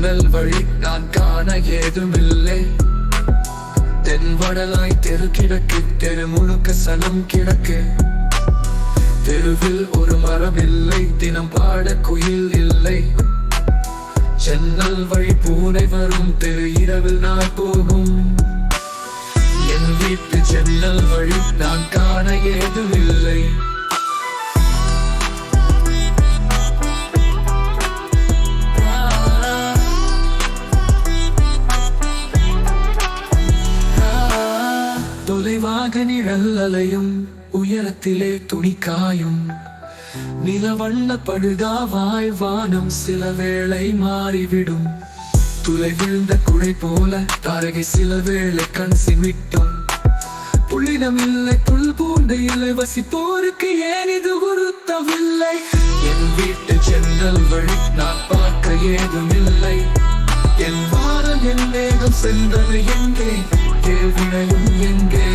ஜன்னல் வழி நான் காண ஏதுமில்லை. தென்வடலாய் தெரு கிடக்கு, தெரு முழுக்க சனம் கிடக்கு. தெருவில் ஒரு மரம் இல்லை, தினம் பாட குயில் இல்லை. ஜன்னல் வழி பூனை வரும், தெரு இரவில் நான் போகும். என் வீட்டு ஜன்னல் வழி நான் காண ஏதுமில்லை. தொலைவாக நிழல் அலையும், உயரத்திலே துணி காயும். நிலவண்ண படுகாவாய் வானம் சில வேளை மாறிவிடும். துளை விழுந்த குழை போல தாரகை சில வேளை கண் சிமிட்டும். புள்ளிடம் இல்லை, புல் பூண்ட இல்லை, வசிப்போருக்கு ஏன் இது உறுத்தவில்லை? என் வீட்டு ஜன்னல் வழி நான் பார்க்க ஏதுமில்லை. என் வாரம் என் மேகம் சென்றது எங்கே? கேள்வினையும் எங்கே?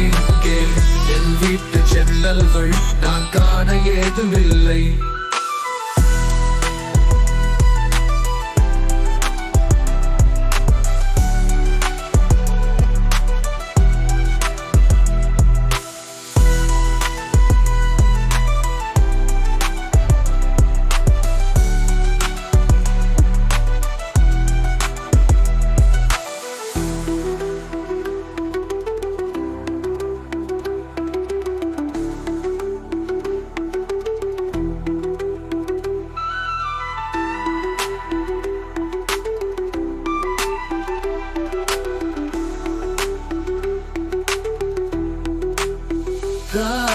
என் வீட்டு ஜன்னல் வழி நான் காண ஏதுமில்லை. God.